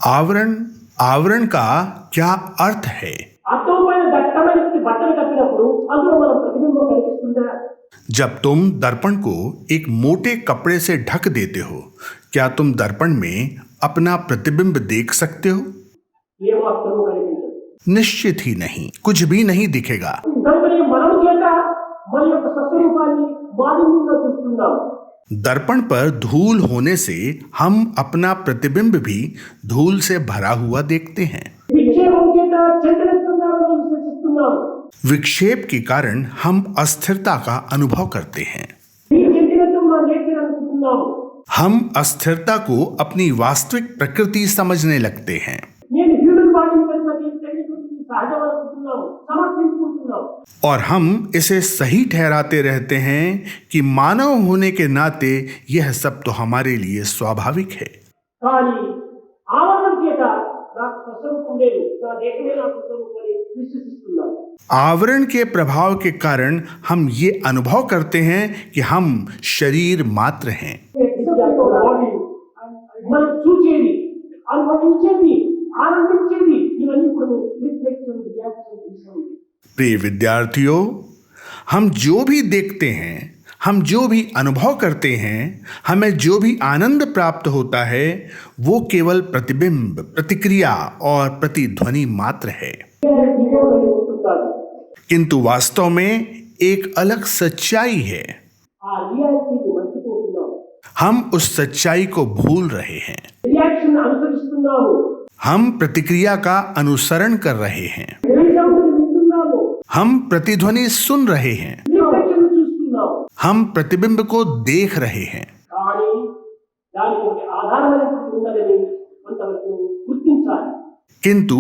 आवरण आवरण का क्या अर्थ है? అద్దం పైన దట్టమైన బట్టలు కప్పినప్పుడు అందులో మన ప్రతిబింబం కనిపిస్తుందా? जब तुम दर्पण को एक मोटे कपड़े से ढक देते हो, क्या तुम दर्पण में अपना प्रतिबिंब देख सकते हो? ఏ మాత్రమూ కనిపించదు. निश्चित ही नहीं, कुछ भी नहीं दिखेगा। కనుకనే మనం చేత మన యొక్క సస్వరూపాన్ని మాలిన్యంగా చూస్తున్నాం. दर्पण पर धूल होने से हम अपना प्रतिबिंब भी धूल से भरा हुआ देखते हैं। విక్షేపం చేత చంచలత్వంగా విశ్వసిస్తున్నాం. विक्षेप के कारण हम अस्थिरता का अनुभव करते हैं। ఈ చంచలత్వం మన నేచర్ అనుకుంటున్నాం. हम अस्थिरता को अपनी वास्तविक प्रकृति समझने लगते हैं। నేను హ్యూమన్ బాడీని కనుక తెలియకుండా సహజం అనుకుంటున్నాం, సమర్థించుకుంటున్నాం. और हम इसे सही ठहराते रहते हैं कि मानव होने के नाते यह सब तो हमारे लिए स्वाभाविक है। కానీ ఆవరణం చేత నాకు స్వస్వరూపం లేదు, నా దేహమే నా స్వస్వరూపం అని విశ్వసిస్తున్నాను. आवरण के प्रभाव के कारण हम ये अनुभव करते हैं कि हम शरीर मात्र हैं। బాడీ మనం చూచేది, అనుభవించేది, ఆనందించేది ఇవన్నీ ఇప్పుడు రిఫ్లెక్షన్, రియాక్షన్ తీసుకుంది. प्रिय विद्यार्थियों, हम जो भी देखते हैं, हम जो भी अनुभव करते हैं, हमें जो भी आनंद प्राप्त होता है, वो केवल प्रतिबिंब, प्रतिक्रिया और प्रतिध्वनि मात्र है। किंतु वास्तव में एक अलग सच्चाई है। ఆ రియాక్షన్ మర్చిపోతున్నాం. हम उस सच्चाई को भूल रहे हैं। రియాక్షన్ అనుసరిస్తున్నాము. हम प्रतिक्रिया का अनुसरण कर रहे हैं। రియాక్షన్ వింటున్నాము. हम प्रतिध्वनि सुन रहे हैं। రిఫ్లెక్షన్ చూస్తున్నాము. हम प्रतिबिंब को देख रहे हैं। కానీ దానికి ఒక ఆధారమైనటువంటి ఉన్నదని కొంతవరకు గుర్తించాలి. किंतु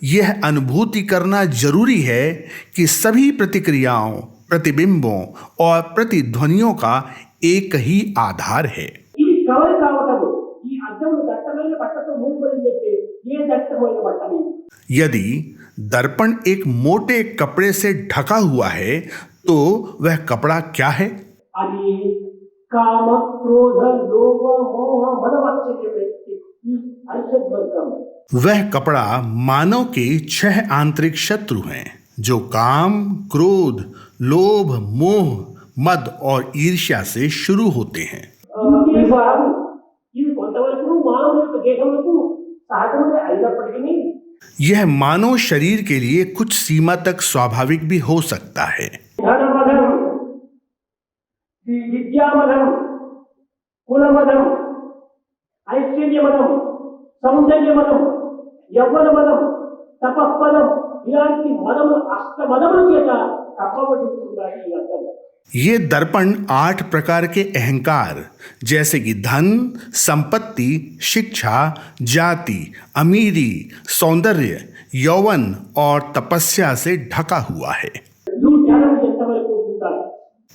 यह अनुभूति करना जरूरी है कि सभी प्रतिक्रियाओं, प्रतिबिंबों और प्रतिध्वनियों का एक ही आधार है। ఇది కవర్ కావటము. ఈ అద్దము దట్టమైన బట్టతో మూయబడిందంటే ఏ దట్టమైన బట్ట లేదు. यदि दर्पण एक मोटे कपड़े से ढका हुआ है तो वह कपड़ा क्या है? అది కామ, క్రోధ, లోభ, మోహ, మదవాత్సల్యమే ఈ అరిషద్ వర్గం. वह कपड़ा मानव के 6 आंतरिक शत्रु हैं, जो काम, क्रोध, लोभ, मोह, मद और ईर्ष्या से शुरू होते हैं। ఇవి కొంతవరకు మానవుని యొక్క దేహములకు సహజమే అయినప్పటికీ यह मानव शरीर के लिए कुछ सीमा तक स्वाभाविक भी हो सकता है। ధనమదం, విద్యామదం, కులమదం, ఐశ్వర్యమదం, సౌందర్యమదం, యవ్వనమదం, తపఃపదం ఇలాంటి మదములు అష్టమదముల చేత కప్పబడుతున్నాయి ఈ అర్థం. ये दर्पण 8 प्रकार के अहंकार जैसे कि धन, संपत्ति, शिक्षा, जाति, अमीरी, सौंदर्य, यौवन और तपस्या से ढका हुआ है। ఈ జ్ఞానం ఎంతవరకు ఉంటారు?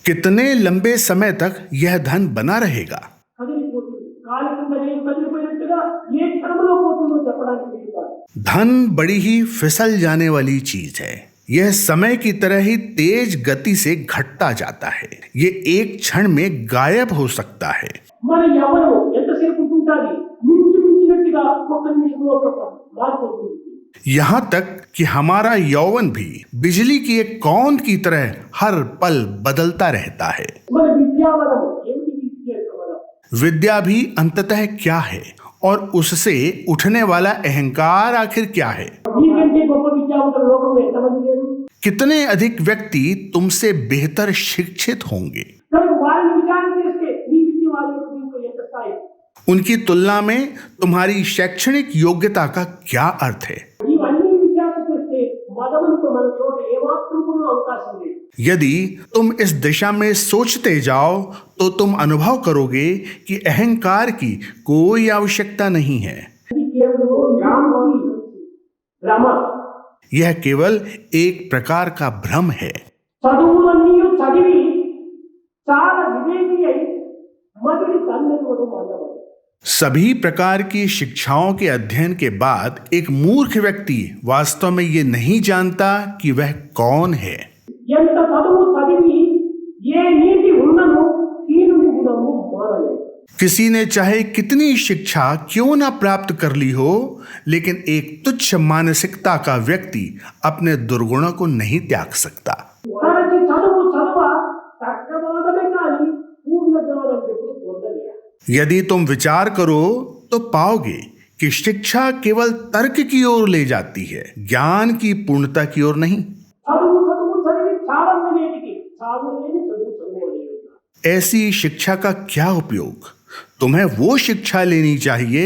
कितने लंबे समय तक यह धन बना रहेगा? కదిలిపోతుంది. కాలి కింద నీరు కదిలిపోయినట్టుగా ఏ క్షణంలో పోతుందో చెప్పడానికి వీలు కాదు. धन बड़ी ही फिसल जाने वाली चीज है। यह समय की तरह ही तेज गति से घटता जाता है। ये एक क्षण में गायब हो सकता है। మన యవ్వనం ఎంతసేపు ఉంటుంటాది? మించినట్టుగా ఒక్క నిమిషంలో మారిపోతుంది. यहाँ तक कि हमारा यौवन भी बिजली की एक कौंद की तरह हर पल बदलता रहता है। మన విద్యావనం ఏమిటి? విద్య యొక్క వనం. विद्या भी अंततः क्या है और उससे उठने वाला अहंकार आखिर क्या है? నీకంటే గొప్ప విద్యావంతులు లోకంలో ఎంతమంది లేరు? कितने अधिक व्यक्ति तुमसे बेहतर शिक्षित होंगे? కనుక వారిని విచారణ చేస్తే నీ విద్య వారి యొక్క దీంట్లో ఎంత స్థాయి? उनकी तुलना में तुम्हारी शैक्षणिक योग्यता का क्या अर्थ है? ఇవన్నీ విచారణ చేస్తే మదములతో మన చోట ఏమాత్రం కూడా అవకాశం లేదు. यदि तुम इस दिशा में सोचते जाओ तो तुम अनुभव करोगे कि अहंकार की कोई आवश्यकता नहीं है। ఇది కేవలం భ్రమ. यह केवल एक प्रकार का भ्रम है। చదువులన్నీ చదివి చాలా వివేకి అయి మదిని తన్నెవడు మానవుడు. सभी प्रकार की शिक्षाओं के अध्ययन के बाद एक मूर्ख व्यक्ति वास्तव में ये नहीं जानता कि वह कौन है। ఎంత చదువు చదివి ఏ నీతి ఉన్నను తీరుని గుణము మానలేదు. किसी ने चाहे कितनी शिक्षा क्यों ना प्राप्त कर ली हो, लेकिन एक तुच्छ मानसिकता का व्यक्ति अपने दुर्गुणों को नहीं त्याग सकता। తనకి చదువ తగ్గవాదమే కానీ పూర్ణ జ్ఞానం ఎప్పుడు పొందలేదు. यदि तुम विचार करो तो पाओगे कि शिक्षा केवल तर्क की ओर ले जाती है, ज्ञान की पूर्णता की ओर नहीं। చదివి చావనేటికి చావు లేని చదువు లేదు. ऐसी शिक्षा का क्या उपयोग? तुम्हें वो शिक्षा लेनी चाहिए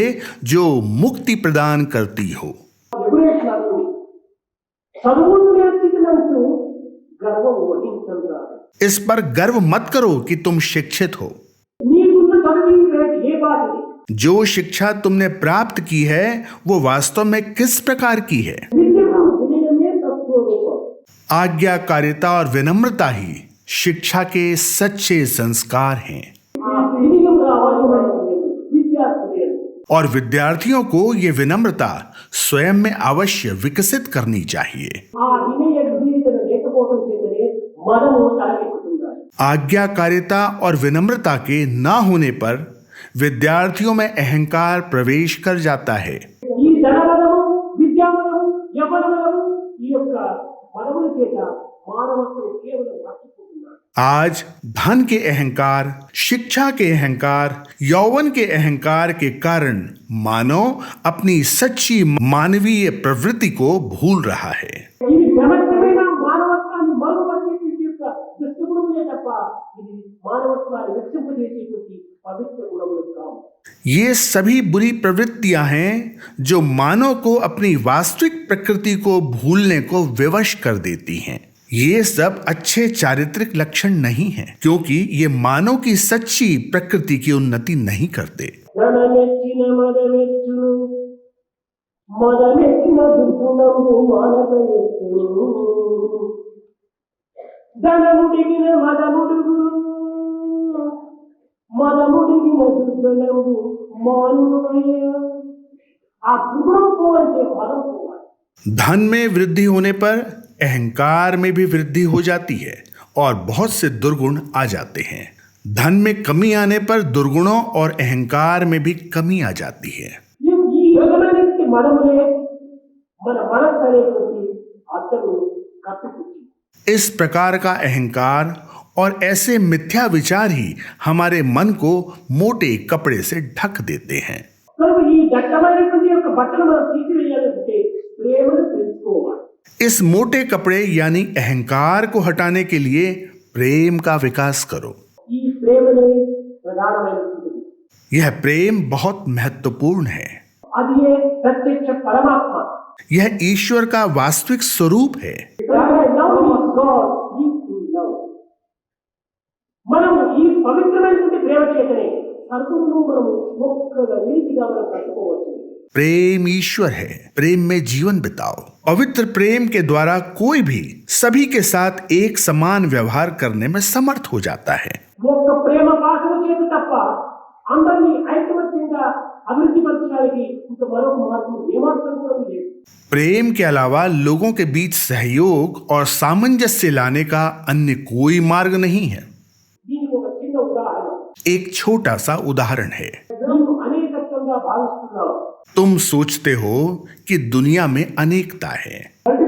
जो मुक्ति प्रदान करती हो। వివరేషణలు చదువును నేర్చుకున్నందుకు గర్వం వహించదురా. इस पर गर्व मत करो कि तुम शिक्षित हो। నీకున్న చదివి రేట్ ఏ బాటిది. जो शिक्षा तुमने प्राप्त की है वो वास्तव में किस प्रकार की है? విద్యకు వినయమే తత్వరూపం. आज्ञाकारिता और विनम्रता ही शिक्षा के सच्चे संस्कार हैं। ఆ వినయం రావాలని విద్యార్థులు और विद्यार्थियों को ये विनम्रता स्वयं में अवश्य विकसित करनी चाहिए। ఆ వినయ విధేయతను లేకపోవడం చేతనే మనము తలకెక్కుతుంటారు. आज्ञाकारिता और विनम्रता के न होने पर विद्यार्थियों में अहंकार प्रवेश कर जाता है। ఈ ధనబలము విద్యాబలము యవ్వనబలము ఈ యొక్క బలముల చేత మానవత్వం కేవలం మర్చిపోతున్నారు. आज धन के अहंकार, शिक्षा के अहंकार, यौवन के अहंकार के कारण मानव अपनी सच्ची मानवीय प्रवृत्ति को भूल रहा है। ఇది వ్యవస్థమైన మానవత్వాన్ని మరుగుపరిచేటువంటి యొక్క దుష్టగుణములే తప్ప ఇది మానవత్వాన్ని వికసింపజేసేటువంటి పవిత్ర గుణములు కావు. ये सभी बुरी प्रवृत्तियां हैं जो मानव को अपनी वास्तविक प्रकृति को भूलने को विवश कर देती हैं। ये सब अच्छे चारित्रिक लक्षण नहीं हैं, क्योंकि ये मानव की सच्ची प्रकृति की उन्नति नहीं करते। ధనమెచ్చిన మదమెచ్చును మదమెచ్చిన దుర్గుణము మానవమెచ్చును ధనముడిగిన మదముడుగును మదముడిగిన దుర్గుణము మానుమయ. ఆ దుర్గుణం పోవాలంటే మదం పోవాలి. धन में वृद्धि होने पर अहंकार में भी वृद्धि हो जाती है और बहुत से दुर्गुण आ जाते हैं। धन में कमी आने पर दुर्गुणों और अहंकार में भी कमी आ जाती है। ఈ యోగమైనటువంటి మదములే మన మనస్సు అనేటువంటి అర్థము కప్పిపుచ్చి इस प्रकार का अहंकार और ऐसे मिथ्या विचार ही हमारे मन को मोटे कपड़े से ढक देते हैं। కనుక ఈ దట్టమైనటువంటి యొక్క బట్టలు మనం తీసివేయాలంటే ప్రేమను పెంచుకోవాలి. इस मोटे कपड़े यानी अहंकार को हटाने के लिए प्रेम का विकास करो। ఈ ప్రేమనే ప్రధానమైనటువంటిది. यह प्रेम बहुत महत्वपूर्ण है। అది ఏ ప్రత్యక్ష పరమాత్మ. यह ईश्वर का वास्तविक स्वरूप है। మనము ఈ పవిత్రమైనటువంటి ప్రేమ చేతనే సర్వమును మనము ఒక్క రీతిగా మనం కట్టుకోవచ్చు. प्रेम ईश्वर है, प्रेम में जीवन बिताओ। पवित्र प्रेम के द्वारा कोई भी सभी के साथ एक समान व्यवहार करने में समर्थ हो जाता है। ఒక్క ప్రేమ పాశము చేత తప్ప అందరినీ ఐకమత్యంగా అభివృద్ధి పరచడానికి ఇంక మరొక మార్గం ఏమాత్రం కూడా లేదు. प्रेम के अलावा लोगों के बीच सहयोग और सामंजस्य लाने का अन्य कोई मार्ग नहीं है। దీనికి ఒక చిన్న ఉదాహరణ. एक छोटा सा उदाहरण है। నీవు అనేకత్వంగా భావిస్తున్నావు. तुम सोचते हो कि दुनिया में अनेकता है। ఒక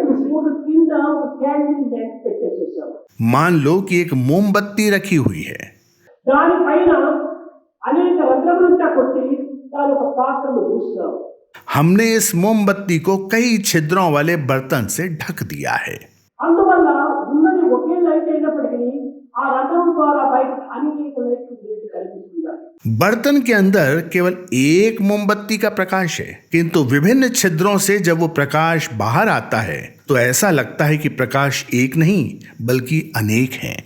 కింద ఒక క్యాండిల్ ల్యాంప్ పెట్టేసేసావు. मान लो कि एक मोमबत्ती रखी हुई है। దానిపైన అనేక రంధ్రములంతా కొట్టి దాని ఒక పాత్రను మూసినావు. हमने इस मोमबत्ती को कई छिद्रों वाले बर्तन से ढक दिया है। అందువల్ల ఉన్నది ఒకే లైట్ అయినప్పటికీ ఆ రంధ్రం ద్వారా బయట అనేక లైట్లు కనిపిస్తున్నాయి. बर्तन के अंदर केवल एक मोमबत्ती का प्रकाश है, किंतु विभिन्न छिद्रों से जब वो प्रकाश बाहर आता है तो ऐसा लगता है कि प्रकाश एक नहीं बल्कि अनेक हैं।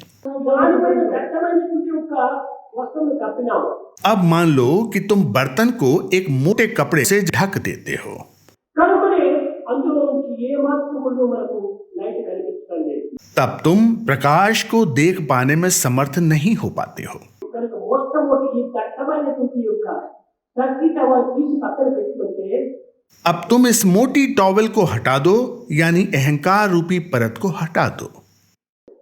దానిపైన దట్టమైనటువంటి ఒక వస్త్రము కప్పినావు. अब मान लो कि तुम बर्तन को एक मोटे कपड़े से ढक देते हो, కనుకనే అందులో నుంచి ఏ మాత్రములు మనకు లైట్ కనిపించడం లేదు. तब तुम प्रकाश को देख पाने में समर्थ नहीं हो पाते हो। కనుక మొట్టమొదటి ఈ దట్టమైనటువంటి యొక్క సర్కిట్ అవర్ తీసి పక్కన పెట్టుకుంటే अब तुम इस मोटी टॉवल को हटा दो, यानी अहंकार रूपी परत को हटा दो।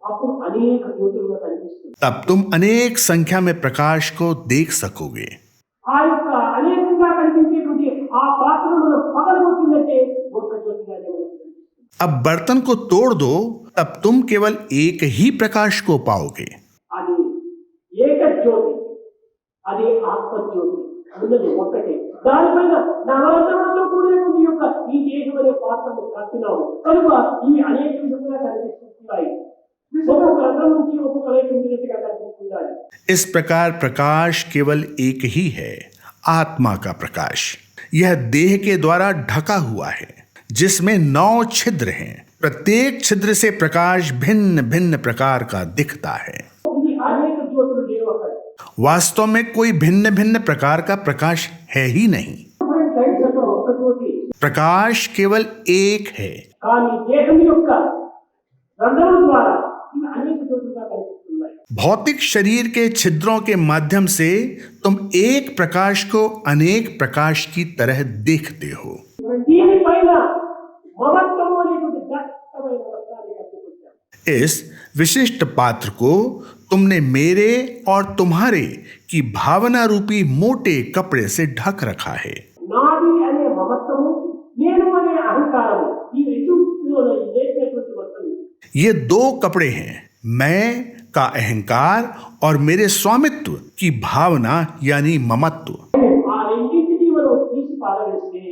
అప్పుడు అనేక జ్యోతులుగా కనిపిస్తుంది. तब तुम अनेक संख्या में प्रकाश को देख सकोगे। అనేకంగా కనిపించేటువంటి ఆ పాత్రను మనం పగలగొట్టిందంటే ఒక్క జ్యోతిగానే మనం కనిపిస్తుంది. अब बर्तन को तोड़ दो, तब तुम केवल एक ही प्रकाश को पाओगे. అది ఏక జ్యోతి, అది ఆత్మజ్యోతి ఉన్నది ఒక్కటే. దానిపైన నవరత్నములతో కూడినటువంటి యొక్క ఈ దేహం అనే పాత్రను కట్టినాము కనుక ఇవి అనేక విధంగా కనిపిస్తున్నాయి. ఒక్కొక్క రంధ్రం నుంచి ఒక్కొక్క రేఖ ఉండినట్టుగా కనిపిస్తున్నాయి. इस प्रकार प्रकाश केवल एक ही है, आत्मा का प्रकाश. यह देह के द्वारा ढका हुआ है, जिसमें 9 छिद्र हैं. प्रत्येक छिद्र से प्रकाश भिन्न भिन्न प्रकार का दिखता है. ఇది అనేక జ్యోతులు లేవు అక్కడ. वास्तव में कोई भिन्न भिन्न प्रकार का प्रकाश है ही नहीं. డిఫరెంట్ లైట్స్ అక్కడ ఒక్క జ్యోతి. प्रकाश केवल एक है, కానీ దేహం యొక్క రంధ్రముల ద్వారా ఇవి అనేక జ్యోతులుగా కనిపిస్తున్నాయి. भौतिक शरीर के छिद्रों के माध्यम से तुम एक प्रकाश को अनेक प्रकाश की तरह देखते हो. దీనిపైన మమత్వము అనేటువంటి దట్టమైన వస్త్రాన్ని కట్టుకుంటారు. इस विशिष्ट पात्र को तुमने मेरे और तुम्हारे की भावना रूपी मोटे कपड़े से ढक रखा है. నాది అనే మమత్వము, నేను అనే అహంకారము, ఈ రెండు లేచినటువంటి వస్తువులు. ये 2 कपड़े हैं, मैं का अहंकार और मेरे स्वामित्व की भावना यानी ममत्व. ఆ రెండింటినీ మనం తీసి పారవేస్తే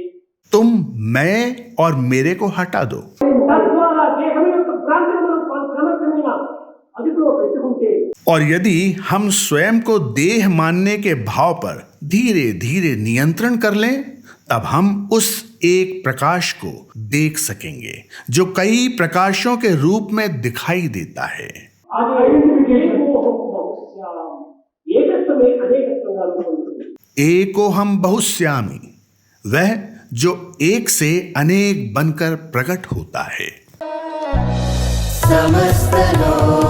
तुम मैं और मेरे को हटा दो. తద్వారా దేహం యొక్క భ్రాంతిని మనం క్రమక్రమేణా అదుపులో పెట్టుకుంటే और यदि हम स्वयं को देह मानने के भाव पर धीरे धीरे नियंत्रण कर लें, तब हम उस एक प्रकाश को देख सकेंगे जो कई प्रकाशों के रूप में दिखाई देता है. అది ఐడెంటిఫికేషన్ ఏకత్వమే అనేకత్వంగా ఉంటుంది. एको हम बहुश्यामी, वह जो एक से अनेक बनकर प्रकट होता है. समस्त लोक